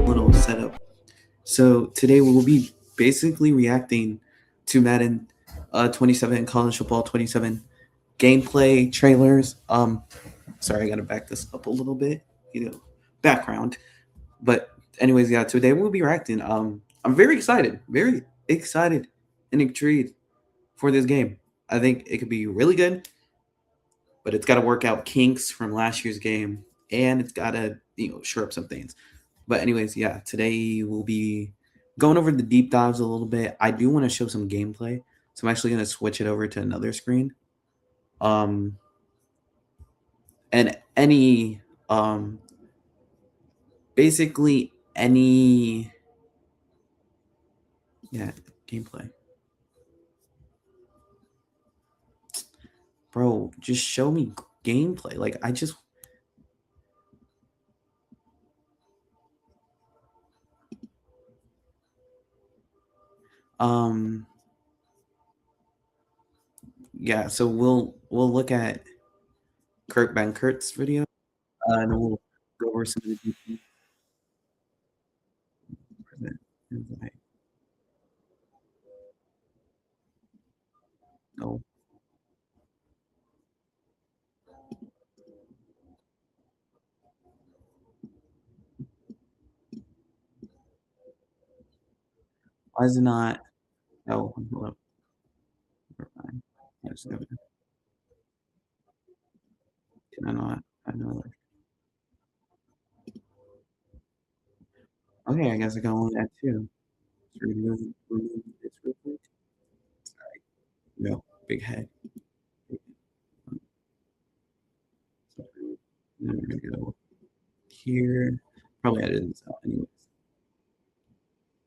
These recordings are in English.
Little setup. So today we'll be basically reacting to Madden 27, College Football 27 gameplay trailers. Sorry, I gotta back this up a little bit. Background. But anyways, yeah, today we'll be reacting. I'm very excited and intrigued for this game. I think it could be really good, but it's got to work out kinks from last year's game, and it's got to shore up some things. But anyways, yeah, today we'll be going over the deep dives a little bit. I do want to show some gameplay, so I'm actually going to switch it over to another screen. And basically any gameplay. Bro, just show me gameplay. Like, yeah, so we'll look at Kurt Bankert's video, and we'll go over some of the details. No. Why is it not? Oh, hello. Never mind. Can I not? I know. Okay, I guess I can only add two. So remove this real quick. Sorry. No, big head. So then we're gonna go here. Probably edit this out anyways.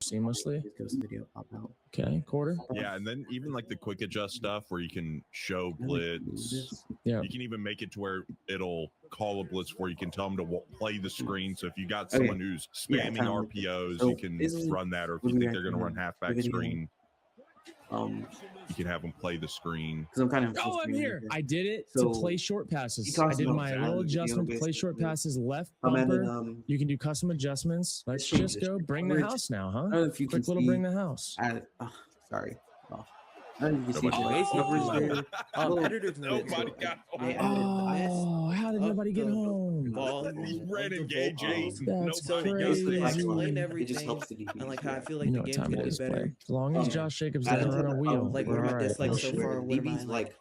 Seamlessly. Video pop out. Okay, quarter. Yeah, and then even like the quick adjust stuff where you can show blitz. Yeah. You can even make it to where it'll call a blitz where you can tell them to play the screen. So if you got someone who's spamming RPOs, you can run that. Or if you think they're going to run halfback screen, you can have them play the screen. Because I'm kind of. Oh, I'm here. I did it to play short passes. I did my little adjustment to play short passes. Left bumper. You can do custom adjustments. Let's just go bring the house now, huh? Quick little bring the house. Sorry. Nobody Oh, how did nobody get home? He's red engaging. That's Nobody crazy. It just helps the defense. And like how I feel like You know the what game's time it getting is, better. play. As long as Josh Jacobs doesn't run a wheel, Like we're what all am I right. disliked so far? What am I DB's like?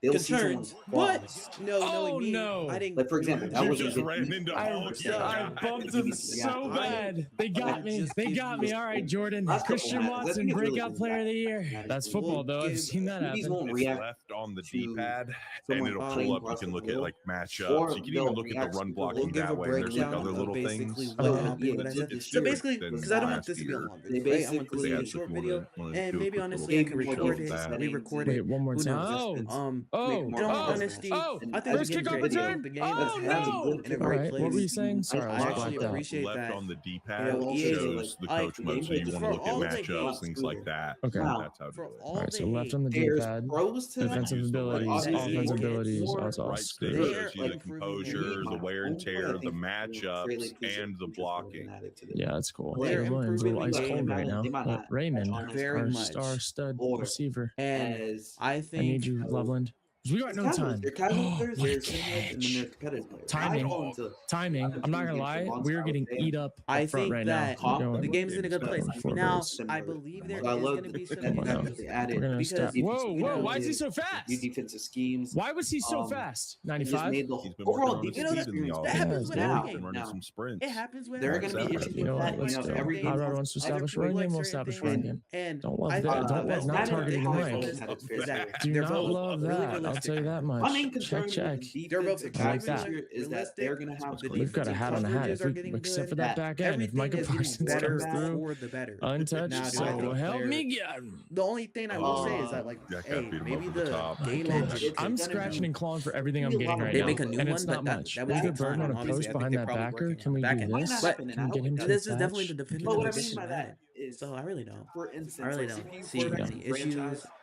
they'll see someone's Concerns. What? flaws. No, Oh, no. I didn't. Like, for example, that You was just a ran into I bumped him so bad. They got me. They got me. All right, Jordan. Christian Watson, breakout player of the year. That's football, though. I've seen that DBs happen. won't It's react left on the to D-pad, and someone it'll playing pull up. You across can the look at field, like or matchups. You can even they'll look at react the run to blocking give a that way. And there's like breakdown other of little basically things. what happened, what I said. So basically, than because I don't want last this to be a year. long They video, right? I want this to basically be a just short wanna- video, wanna and do a maybe quick honestly I little can control record it, that. re-record Wait, it. one more Who time. knows? Oh, in all honesty, I think first the game's kickoff great. return. The game Oh, no. in a All great right, place. what were you saying? Sorry, I I was actually blacked out. appreciate left that. on the D-pad EA shows the coach mode, so you want to look at matchups, things like that. Okay. That's how to do For it. All right, so the left on the There's D-pad. pros to that. Defensive Use the right abilities, stick. offensive abilities. Or Oh, it's all Right stick screwed. shows you the composure, the wear and tear, the matchups, and the blocking. Yeah, that's cool. They're Caleb Williams, a little ice improving the cold right game. now. They might But not Raymond, very our much. star stud Or- receiver. And As I I think need you, Loveland. We got no time. They're casual players, they're What a similar, and then they're competitive players. Timing. I fall into- Timing. I'm not gonna lie. We're getting eat up I up front think right that now. We're going the game's in a good Game's place. done. Now, Forwards. I believe there is I love going to be some that Come on now. they added We're gonna because stop. you Whoa, know, whoa! Why is he new so fast? defensive schemes. Why was he so fast? It just 95. made the He's been overall working on his defensive speed in the experience That offense. happens with now. every game. Running Now, some sprints. It happens with There are every going to be Exactly. issues You know with what? that. Let's You know, go. every game. Colorado wants to establish run game. We'll establish run game. And Don't love I that. think Don't the love not best targeting the part mic. is that Do they're not both love really that. I'll realistic. tell you that My much. main concern Check. with They're the both defensive I like that. backfield is that they're going to have the We've got a hat on the hat. If we, except for that back end, if Micah Parsons better comes through for the better. untouched, Now, do I so think help they're- me get. The only thing I will say is that, like, Jack hey, got beat him maybe up with the the top. game Gosh, engine. I'm scratching and clawing for everything I'm getting right They now, make a new and one, it's but not that much. would We take could burn time. on a Obviously, post I think behind they're that probably backer. working Can on we the back do end. this? Might not Can we happen, get him and to This is attach? definitely the definitive. But what I definition mean by of that that. is, So I really don't. for instance, I really like, don't CPU see quarterback any issues.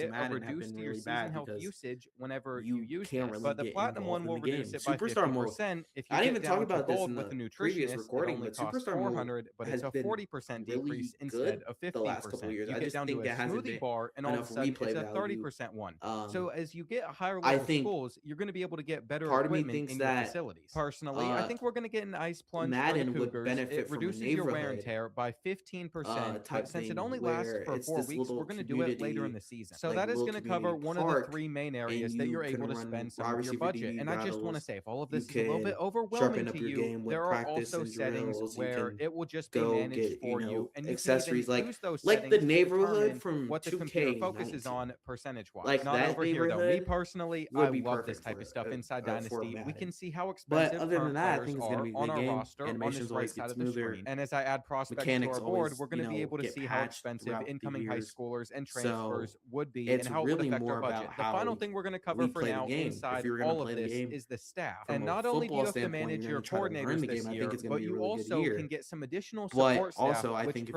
get a Madden have reduced been to your really season bad health because usage whenever you you use can't this. really But the get platinum one involved will in the game. reduce it by Superstar mode. 50%. If you I didn't get even talk down to about this gold in with the a previous nutritionist, it recording, only but costs Superstar mode 400, but has it's a been 40% really decrease good instead of the last couple 50%. of years. You I get just down think to a there hasn't smoothie been bar, and all of a enough sudden replay it's a value. 30% one. So as you get higher I level think schools, you're going to be able to get better part of me equipment thinks in your that facilities. Personally, I think we're going to get an ice plunge for the Madden would Cougars. benefit It from a reduces your wear and neighborhood tear by 15%, type but since it thing only lasts where for it's 4 this weeks, little we're going to do it later in community, the season. So like that is little going to cover community one of the park, 3 main and areas that you you're can able to run spend some wide of your receiver budget. DB And I just want to battles. say, if all of You this is a little bit can overwhelming sharpen up to your you, game with there are practice also and settings drills. You where can it will just be go managed get, for you, and you can accessories even like use those the settings to neighborhood determine from what the computer 2K19. focuses on percentage-wise. Like Not that over here, though. Me neighborhood personally, would I be love this perfect type for of stuff inside for Dynasty. We Madden. can see how But expensive other than current that, I players think it's going to are be a on good our game. roster on Animations this right always side get of the smoother. screen. And as I add prospects to Mechanics our board, always, we're going to be able to get see how patched expensive throughout the incoming high years. schoolers and So transfers would be, it's and how it would really affect more our budget. about The how final thing we're going to cover we for play the now game. If inside you're going all to of play the this game is the staff. from And a not only do you football have to standpoint, manage you're your going to try to learn coordinators the this game. I year, think it's going but to be a you really good also year. can get some additional But support staff, also, I which think if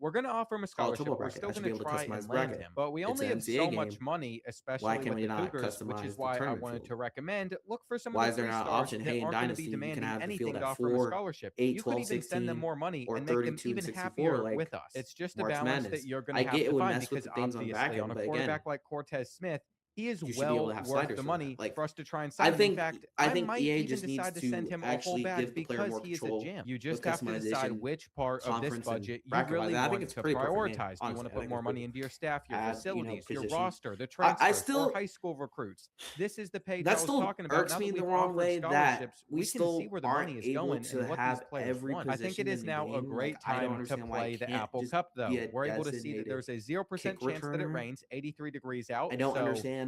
we're going to offer him a College scholarship. football We're bracket. still I should going be to able to try customize and bracket. land him, but we It's only an have NCAA so game. much money, especially Why can't with we the not Cougars, which customize is the why I tournament wanted field? to recommend look for some Why of is the there not an three-stars option? that Hey, in aren't going to be Dynasty, you can demanding have the anything field to at offer him a 4, scholarship. 8, You 12, could even send them 16, more money or and make them 32 and even 64, happier like with us. It's just a March balance Madness. that you're going I to get have it to would find mess with because the things on the back obviously on end, a but quarterback again, like Cortez Smith, he is you should be able to well have worth sliders the for money that. Like, for us to try and I sign him. In think fact, I think might EA even just needs decide to send to him a full actually bag give the player because more he is a control gem. You with just have to decide customization, which part of this conference, and budget you bracket really wise. I think want it's to pretty perfect game. prioritize. Do you want Honestly, to I put think more it's money pretty into your staff, your add, facilities, your position. roster, the I transfers, still or high school recruits? This is the page I that was still talking about. irks Now me that in the we've wrong offered way that scholarships, we we can still see where the aren't money is able going to and what these have players every want. I think position it in is the now a game. great Like, I don't time to understand why play it the can't Apple just Cup, though. be a We're able to see that designated there's a 0% kick chance that it returner. rains, 83 degrees out. I don't So understand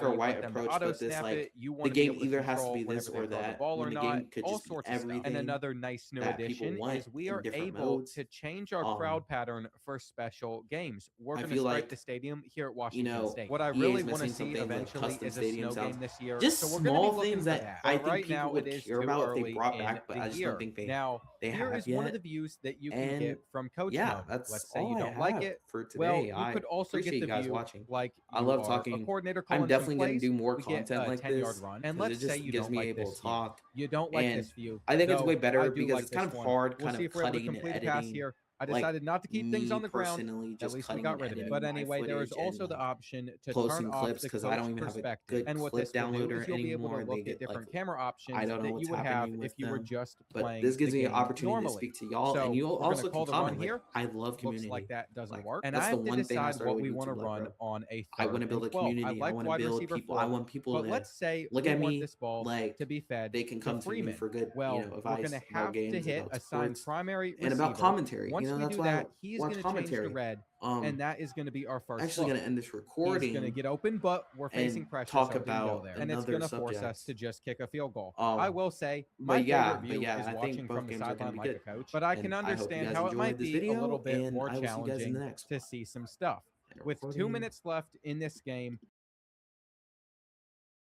black or you white want them to approach, auto but this snap like it, you the want to be game able to either has to control be this whenever or they throw the that. ball or When the not, game could all just be sorts of stuff. And everything another nice new that people addition want is we in are different able modes. to change our crowd pattern for special games. We're I going to feel stripe like, the stadium here at you Washington know, State. What I EA really is want to missing see something like eventually custom is a stadium snow sounds. game this year. Just So we're going to be small looking things for that that. I But think right people now, would it is care too about if they early brought in back, but the I just year. don't think Now, they here have is one of yet. the views that you can And get from coach yeah, mode. that's Let's say all you I don't like have it. for today. Well, you I could also appreciate get the you guys view watching. like I you love are talking. a coordinator I'm calling some definitely going to plays. do more We get content a like 10-yard this run. And because it let's say just you gives don't me like able this to view. talk. You don't like And this view. I think it's way though better I do because like it's kind this of one. hard We'll kind see of if we're able to cutting and complete a pass editing. here. I Like decided not to keep things me on the ground. personally, At just least we cutting got and rid of it. editing But my anyway, there is footage also and the option to turn posting off clips the because I don't coach even have a perspective. good And what clip this will do downloader is you'll be able to anymore. They look get at different like camera options I don't know that what's you would have happening if with you were them. just But playing this gives the me an game opportunity to normally. speak to y'all, So and you we're going also to call can the run comment. Like, here. I love community. Looks like that doesn't Like, work. And that's I the have to one thing I decide started what with we want to YouTube, like, run bro. on a I 3rd want to and build a 12. I community. I like want to wide build receiver people. I full. want people But to let's say look we at want me this ball like to be fed they can to come to me Freeman. for good. Well, You know, we're advice going to about have to games, hit about assign sports, primary and about receiver. commentary. Once know, we that's do why I that, he's watch going to change to commentary. red, and that is going to be our first Actually look. gonna end this He's recording. going to get open, but we're facing and pressure, talk so he can go about there. And it's another going to force us subject. to just kick a field goal. I will say, my But yeah, favorite view is I think watching both from the games are gonna sideline be like good. a coach, but I can And I hope you understand guys how it might enjoyed this be a video, little bit and more I will see you guys in challenging the next to one. see some stuff. And With 2 recording. minutes left in this game,